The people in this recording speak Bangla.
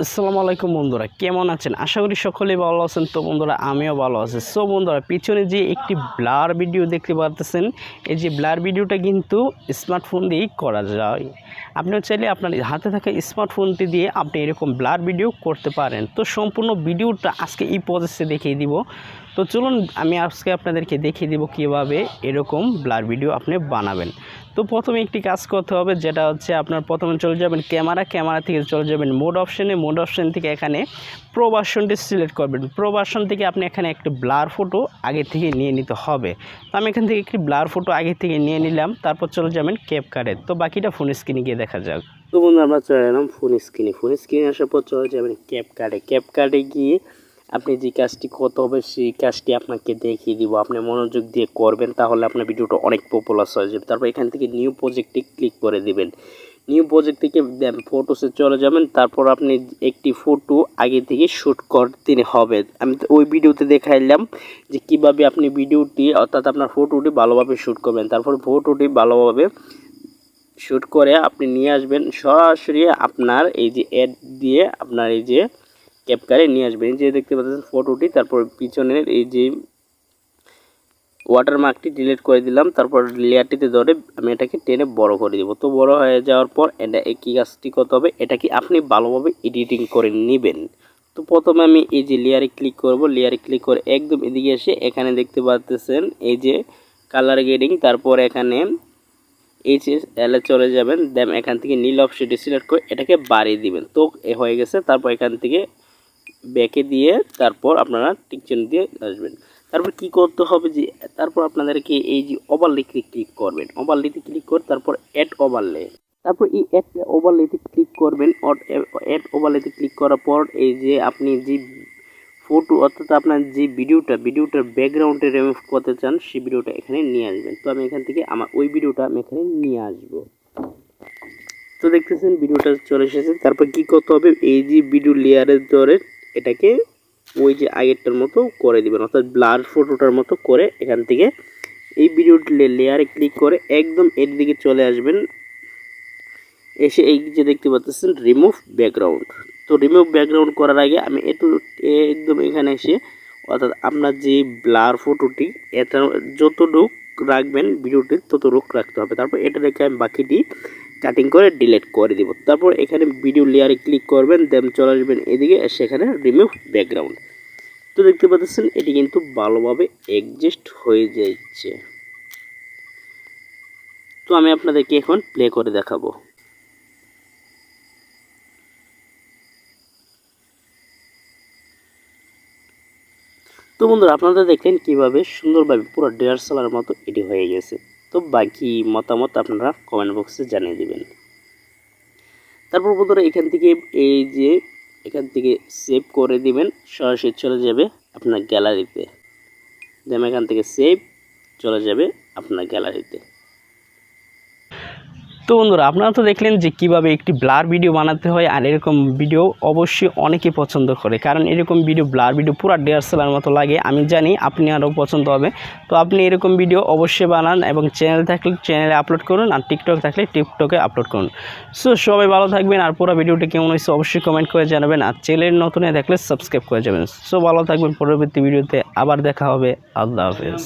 আসসালামু আলাইকুম বন্ধুরা, কেমন আছেন? আশা করি সকলেই ভালো আছেন। তো বন্ধুরা, আমিও ভালো আছি। সো বন্ধুরা, পিছনে যে একটি ব্লার ভিডিও দেখতে পাচ্ছেন, এই যে ব্লার ভিডিওটা কিন্তু স্মার্টফোন দিয়েই করা যায়। আপনিও চাইলে আপনার হাতে থাকা স্মার্টফোনটি দিয়ে আপনি এরকম ব্লার ভিডিও করতে পারেন। তো সম্পূর্ণ ভিডিওটা আজকে এই প্রসেসে দেখিয়ে দিব। তো চলুন আমি আজকে আপনাদেরকে দেখিয়ে দিব কীভাবে এরকম ব্লার ভিডিও আপনি বানাবেন। তো প্রথমে একটি কাজ করতে হবে, যেটা হচ্ছে আপনার প্রথমে চলে যাবেন ক্যামেরা থেকে চলে যাবেন মোড অপশন থেকে এখানে প্রো ভার্সনটি সিলেক্ট করবেন। প্রো ভার্সন থেকে আপনি এখানে একটি ব্লার ফটো আগে থেকে নিয়ে নিতে হবে। তো আমি এখান থেকে একটি ব্লার ফটো আগে থেকে নিয়ে নিলাম। তারপর চলে যাবেন ক্যাপকাটে। তো বাকিটা ফোন স্ক্রিনে গিয়ে দেখা যাক। তো বন্ধু, আমরা চলে এলাম ফোন স্ক্রিনে আসার পর চলে যাবেন ক্যাপকাটে গিয়ে আপনি যে কাজটি করতে হবে সেই কাজটি আপনাকে দেখিয়ে দিব। আপনি মনোযোগ দিয়ে করবেন, তাহলে আপনার ভিডিওটা অনেক পপুলার হয়ে যাবে। তারপর এখান থেকে নিউ প্রজেক্টে ক্লিক করে দিবেন। নিউ প্রজেক্ট থেকে ফটোসে চলে যাবেন। তারপর আপনি একটি ফটো আগে থেকে শ্যুট করতে হবে। আমি ওই ভিডিওতে দেখাইলাম যে কিভাবে আপনি ভিডিওটি অর্থাৎ আপনার ফটোটি ভালোভাবে শ্যুট করবেন। তারপর ফটোটি ভালোভাবে শ্যুট করে আপনি নিয়ে আসবেন সরাসরি আপনার এই যে অ্যাড দিয়ে আপনার এই যে ক্যাপকাটে নিয়ে আসবেন। যে দেখতে পাচ্ছেন ফটোটি, তারপর পিছনের এই যে ওয়াটারমার্কটি ডিলিট করে দিলাম। তারপর লেয়ারটিতে ধরে আমি এটাকে টেনে বড় করে দিব। তো বড় হয়ে যাওয়ার পর এটা একই কাজটি করতে হবে, এটাকে আপনি ভালোভাবে এডিটিং করে নেবেন। তো প্রথমে আমি এই যে লেয়ারে ক্লিক করব। লেয়ারে ক্লিক করে একদম এদিকে এসে এখানে দেখতে পাচ্ছেন এই যে কালার গ্রেডিং, তারপর এখানে HSL এ চলে যাবেন। দেন এখান থেকে নীল অপশনটি সিলেক্ট করে এটাকে বাড়িয়ে দিবেন। তো হয়ে গেছে। তারপর এখান থেকে ব্যাকে দিয়ে তারপর আপনারা টিকচিহ্ন দিয়ে আসবেন। তারপর কি করতে হবে যে তারপর আপনাদেরকে এই যে ওভারলেতে ক্লিক করবেন। ওভারলেতে ক্লিক করে তারপর অ্যাড ওভারলে, তারপর এই অ্যাড ওভারলেতে ক্লিক করবেন। অ্যাড ওভারলেতে ক্লিক করার পর এই যে আপনি যে ফটো অর্থাৎ আপনার যে ভিডিওটার ব্যাকগ্রাউন্ডে রিমুভ করতে চান সেই ভিডিওটা এখানে নিয়ে আসবেন। তো আমি এখান থেকে আমার ওই ভিডিওটা আমি এখানে নিয়ে আসবো। তো দেখতেছেন ভিডিওটা চলে এসেছে। তারপর কি করতে হবে, এই যে ভিডিও লেয়ারের ধরে এটাকে ওই যে আগেরটার মতো করে দিবেন, অর্থাৎ ব্লার ফটোটার মতো করে এখান থেকে এই ভিডিও লেয়ারে ক্লিক করে একদম এর দিকে চলে আসবেন। এসে এই যে দেখতে পাচ্ছেন রিমুভ ব্যাকগ্রাউন্ড। তো রিমুভ ব্যাকগ্রাউন্ড করার আগে আমি একদম এখানে এসে অর্থাৎ আপনার যে ব্লার ফটোটি এটা যতটুক রাখবেন ভিডিওটি ততটুক রাখতে হবে। তারপর এটা রেখে আমি বাকিটি কাটিং করে ডিলিট করে দিব। তারপর এখানে ভিডিও লেয়ারে ক্লিক করবেন, দেন চলে আসবেন এদিকে, সেখানে রিমুভ ব্যাকগ্রাউন্ড। তো দেখতে পাচ্ছেন এটি কিন্তু ভালোভাবে অ্যাডজাস্ট হয়ে যাচ্ছে। তো আমি আপনাদেরকে এখন প্লে করে দেখাবো। তো বন্ধুরা, আপনারা দেখলেন কিভাবে সুন্দরভাবে পুরো DSLR মতো এটি হয়ে গেছে। তো বাকি মতামত আপনারা কমেন্ট বক্সে জানিয়ে দিবেন। তারপর বন্ধুরা এখান থেকে সেভ করে দিবেন, সরাসরি চলে যাবে আপনার গ্যালারিতে। দেন এখান থেকে সেভ চলে যাবে আপনার গ্যালারিতে। তো বন্ধুরা, আপনারা তো দেখলেন যে কিভাবে একটি ব্লার ভিডিও বানাতে হয়। আর এরকম ভিডিও অবশ্যই অনেকেই পছন্দ করে, কারণ এরকম ব্লার ভিডিও পুরো DSLR মতো লাগে। আমি জানি আপনি আরও পছন্দ হবে। তো আপনি এরকম ভিডিও অবশ্যই বানান এবং চ্যানেল থাকলে চ্যানেলে আপলোড করুন, আর টিকটক থাকলে টিকটকে আপলোড করুন। সো সবাই ভালো থাকবেন। আর পুরো ভিডিওটি কেমন হয়েছে অবশ্যই কমেন্ট করে জানাবেন। আর চ্যানেল নতুন থাকলে সাবস্ক্রাইব করে যাবেন। সো ভালো থাকবেন। পরবর্তী ভিডিওতে আবার দেখা হবে। আল্লাহ হাফেজ।